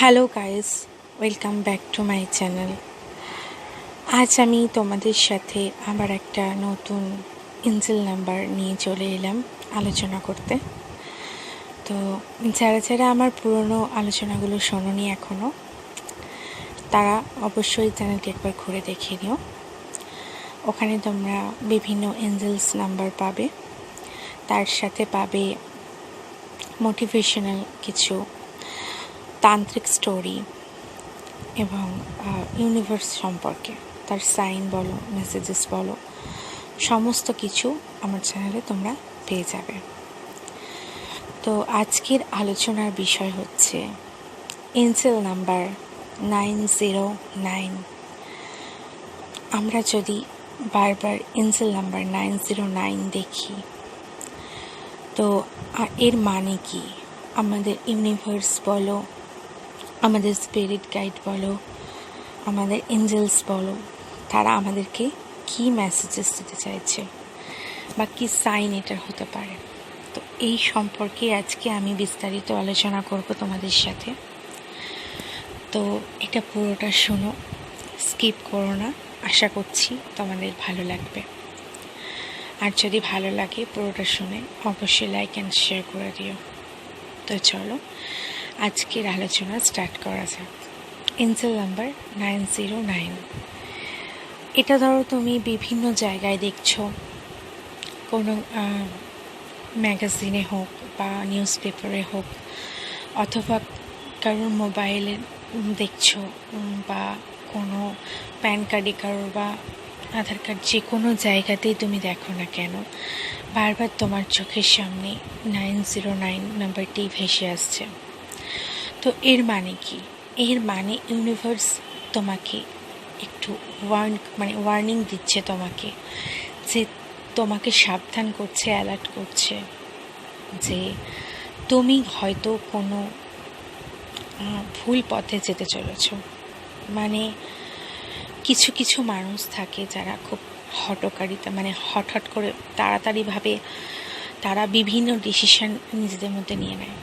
Hello guys, welcome back to my channel. আজ আমি তোমাদের সাথে আবার একটা নতুন এঞ্জেল নাম্বার নিয়ে চলে এলাম আলোচনা করতে। তো যারা যারা আমার পুরনো আলোচনাগুলো শোনোনি এখনও, তারা অবশ্যই চ্যানেলটি একবার ঘুরে দেখে নিও। ওখানে তোমরা বিভিন্ন এঞ্জেলস নাম্বার পাবে, তার সাথে পাবে মোটিভেশনাল কিছু তান্ত্রিক স্টোরি এবং ইউনিভার্স সম্পর্কে তার সাইন বলো, মেসেজেস বলো, সমস্ত কিছু আমার চ্যানেলে তোমরা পেয়ে যাবে। তো আজকের আলোচনার বিষয় হচ্ছে এঞ্জেল নাম্বার 909। আমরা যদি বারবার এঞ্জেল নাম্বার 909 দেখি, তো এর মানে কি? আমাদের ইউনিভার্স বলো, আমাদের স্পিরিট গাইড বলো, আমাদের এঞ্জেলস বলো, তারা আমাদেরকে কি মেসেজেস দিতে চাইছে বা কি সাইন এটার হতে পারে। তো এই সম্পর্কে আজকে আমি বিস্তারিত আলোচনা করব তোমাদের সাথে। তো এটা পুরোটা শোনো, স্কিপ করো না। আশা করছি তোমাদের ভালো লাগবে। আর যদি ভালো লাগে পুরোটা শুনে অবশ্যই লাইক অ্যান্ড শেয়ার করে দিও। তো চলো আজকের আলোচনা স্টার্ট করা যাক। Angel number 909। এটা ধরো তুমি বিভিন্ন জায়গায় দেখছো, কোনো ম্যাগাজিনে হোক বা নিউজ পেপারে হোক, অথবা কারোর মোবাইলে দেখছো, বা কোনো প্যান কার্ডে কারোর বা আধার কার্ড, যে কোনো জায়গাতেই তুমি দেখো না কেন, বারবার তোমার চোখের সামনে 909 নাম্বারটি ভেসে আসছে। তো এর মানে কি? এর মানে ইউনিভার্স তোমাকে একটু ওয়ার্নিং দিচ্ছে তোমাকে, যে তোমাকে সাবধান করছে, অ্যালার্ট করছে যে তুমি হয়তো কোনো ভুল পথে যেতে চলেছ। মানে কিছু কিছু মানুষ থাকে যারা খুব হঠকারিতা, হঠাৎ করে তাড়াতাড়িভাবে তারা বিভিন্ন ডিসিশন নিজেদের মধ্যে নিয়ে নেয়।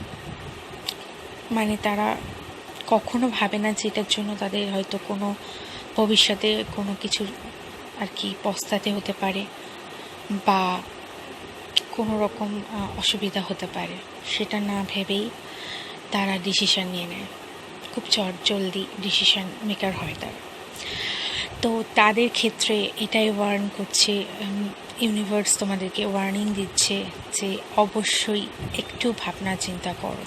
তারা কখনো ভাবে না যে এটার জন্য তাদের হয়তো কোনো ভবিষ্যতে কোনো কিছু পস্তাতে হতে পারে বা কোনো রকম অসুবিধা হতে পারে। সেটা না ভেবেই তারা ডিসিশান নিয়ে নেয়, খুব চটজলদি ডিসিশান মেকার হয় তারা। তো তাদের ক্ষেত্রে এটাই ওয়ার্ন করছে, ইউনিভার্স তোমাদেরকে ওয়ার্নিং দিচ্ছে যে অবশ্যই একটু ভাবনা চিন্তা করো।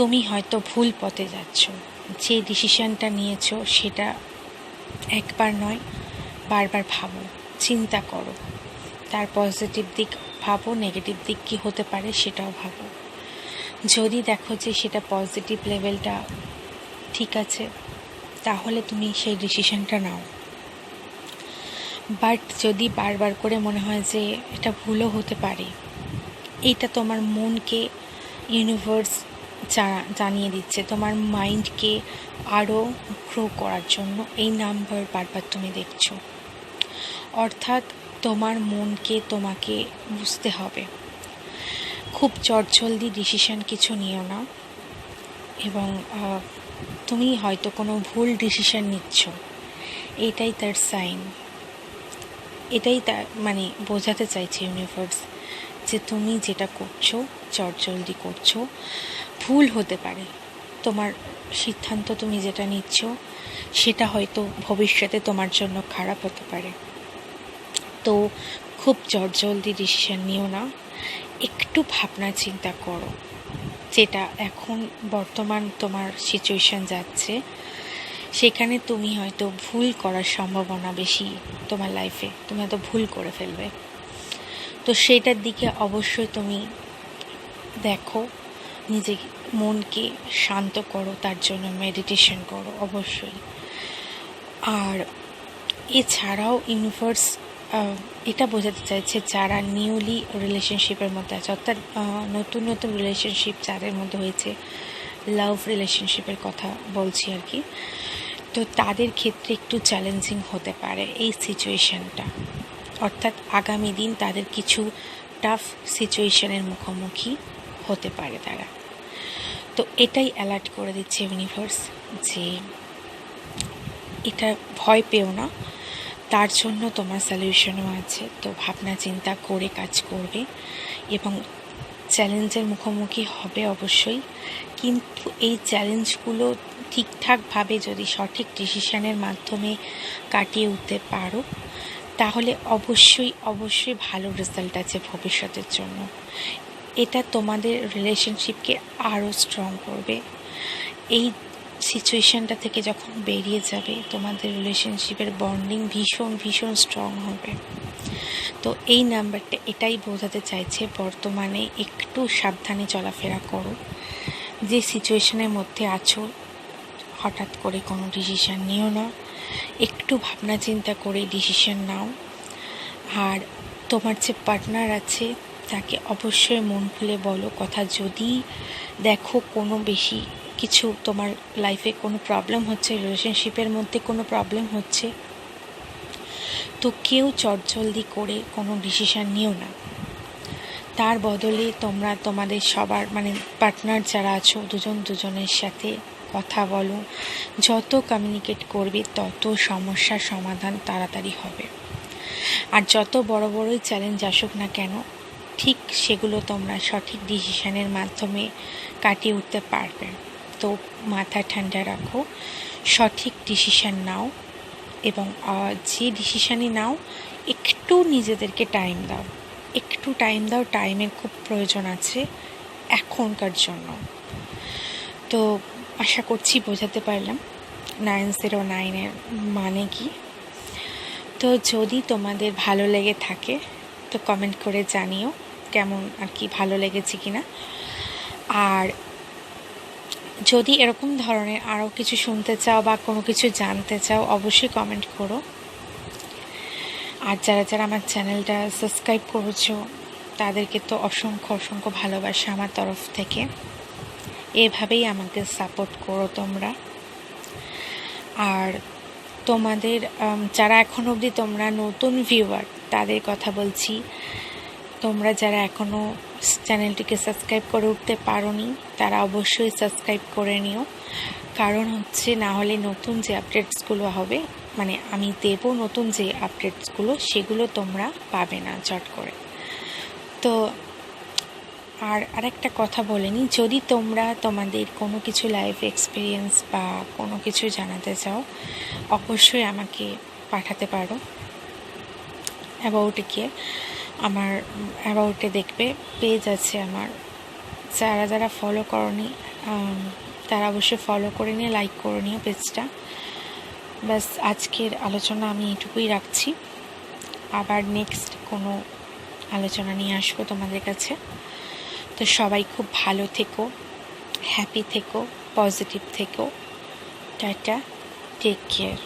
তুমি হয়তো ভুল পথে যাচ্ছ, যে ডিসিশানটা নিয়েছো সেটা একবার নয় বারবার ভাবো, চিন্তা করো, তার পজিটিভ দিক ভাবো, নেগেটিভ দিক কী হতে পারে সেটাও ভাবো। যদি দেখো যে সেটা পজিটিভ লেভেলটা ঠিক আছে, তাহলে তুমি সেই ডিসিশানটা নাও। বাট যদি বারবার করে মনে হয় যে এটা ভুলও হতে পারে, এইটা তোমার মনকে ইউনিভার্স জানিয়ে দিচ্ছে, তোমার মাইন্ডকে আরও গ্রো করার জন্য এই নাম্বার বারবার তুমি দেখছো। অর্থাৎ তোমার মনকে তোমাকে বুঝতে হবে, খুব চটজলদি ডিসিশান কিছু নিও না। এবং তুমি হয়তো কোনো ভুল ডিসিশান নিচ্ছ, এটাই তার সাইন, এটাই তার বোঝাতে চাইছে ইউনিভার্স যে তুমি যেটা করছো চটজলদি করছো, ভুল হতে পারে। তোমার সিদ্ধান্ত তুমি যেটা নিচ্ছ সেটা হয়তো ভবিষ্যতে তোমার জন্য খারাপ হতে পারে। তো খুব চটজলদি ডিসিশন নিও না, একটু ভাবনা চিন্তা করো। যেটা এখন বর্তমান তোমার সিচুয়েশান যাচ্ছে, সেখানে তুমি হয়তো ভুল করার সম্ভাবনা বেশি। তোমার লাইফে তুমি হয়তো ভুল করে ফেলবে, তো সেটার দিকে অবশ্যই তুমি দেখো, নিজে মনকে শান্ত করো, তার জন্য মেডিটেশন করো অবশ্যই। আর এছাড়াও ইউনিভার্স এটা বোঝাতে চাইছে যারা নিউলি রিলেশনশিপের মধ্যে আছে, অর্থাৎ নতুন নতুন রিলেশনশিপ যাদের মধ্যে হয়েছে, লাভ রিলেশনশিপের কথা বলছি তো তাদের ক্ষেত্রে একটু চ্যালেঞ্জিং হতে পারে এই সিচুয়েশানটা। অর্থাৎ আগামী দিন তাদের কিছু টাফ সিচুয়েশানের মুখোমুখি হতে পারে তারা। তো এটাই অ্যালার্ট করে দিচ্ছে ইউনিভার্স যে এটা ভয় পেও না, তার জন্য তোমার সলিউশনও আছে। তো ভাবনা চিন্তা করে কাজ করবে এবং চ্যালেঞ্জের মুখোমুখি হবে অবশ্যই, কিন্তু এই চ্যালেঞ্জগুলো ঠিকঠাকভাবে যদি সঠিক ডিসিশনের মাধ্যমে কাটিয়ে উঠতে পারো, তাহলে অবশ্যই অবশ্যই ভালো রেজাল্ট আছে ভবিষ্যতের জন্য। এটা তোমাদের রিলেশনশিপকে আরও স্ট্রং করবে। এই সিচুয়েশানটা থেকে যখন বেরিয়ে যাবে, তোমাদের রিলেশনশিপের বন্ডিং ভীষণ ভীষণ স্ট্রং হবে। তো এই নাম্বারটা এটাই বোঝাতে চাইছে, বর্তমানে একটু সাবধানে চলাফেরা করো। যে সিচুয়েশনের মধ্যে আছো, হঠাৎ করে কোনো ডিসিশান নিও না, একটু ভাবনা চিন্তা করে ডিসিশান নাও। আর তোমার যে পার্টনার আছে তাকে অবশ্যই মন খুলে বলো কথা। যদি দেখো কোনো বেশি কিছু তোমার লাইফে কোনো প্রবলেম হচ্ছে, রিলেশনশিপের মধ্যে কোনো প্রবলেম হচ্ছে, তো কেউ চটজলদি করে কোনো ডিসিশান নিও না। তার বদলে তোমরা তোমাদের সবার মানে পার্টনার যারা আছো দুজন দুজনের সাথে কথা বলো। যত কমিউনিকেট করবে তত সমস্যার সমাধান তাড়াতাড়ি হবে। আর যত বড় বড়ই চ্যালেঞ্জ আসুক না কেন, ঠিক সেগুলো তোমরা সঠিক ডিসিশানের মাধ্যমে কাটিয়ে উঠতে পারবে। তো মাথা ঠান্ডা রাখো, সঠিক ডিসিশান নাও এবং যে ডিসিশানই নাও একটু নিজেদেরকে টাইম দাও, একটু টাইম দাও। টাইমের খুব প্রয়োজন আছে এখনকার জন্য। তো আশা করছি বোঝাতে পারলাম 909-এর মানে কি। তো যদি তোমাদের ভালো লেগে থাকে তো কমেন্ট করে জানিও কেমন আর কি ভালো লেগেছে কিনা। আর যদি এরকম ধরনের আরও কিছু শুনতে চাও বা কোনো কিছু জানতে চাও অবশ্যই কমেন্ট করো। আর যারা যারা আমার চ্যানেলটা সাবস্ক্রাইব করেছো তাদেরকে তো অসংখ্য অসংখ্য ভালোবাসা আমার তরফ থেকে। এভাবেই আমাকে সাপোর্ট করো তোমরা। আর তোমাদের যারা এখন অবধি তোমরা নতুন ভিউয়ার তাদের কথা বলছি, তোমরা যারা এখনও চ্যানেলটিকে সাবস্ক্রাইব করে উঠতে পারোনি তারা অবশ্যই সাবস্ক্রাইব করে নিও। কারণ হচ্ছে না হলে নতুন যে আপডেটসগুলো হবে, মানে আমি দেব নতুন যে আপডেটসগুলো, সেগুলো তোমরা পাবে না চট করে। তো আর আরেকটা কথা বলে নিই, যদি তোমরা তোমাদের কোনো কিছু লাইফ এক্সপিরিয়েন্স বা কোনো কিছু জানাতে চাও অবশ্যই আমাকে পাঠাতে পারো। অ্যাবাউটে গিয়ে আমার অ্যাবাউটে দেখবে পেজ আছে আমার। যারা যারা ফলো করনি তারা অবশ্যই ফলো করে নিয়ে লাইক করে নিও পেজটা। ব্যাস আজকের আলোচনা আমি এটুকুই রাখছি। আবার নেক্সট কোনো আলোচনা নিয়ে আসবো তোমাদের কাছে। তো সবাই খুব ভালো থেকো, হ্যাপি থেকো, পজিটিভ থেকো। Tata, take care.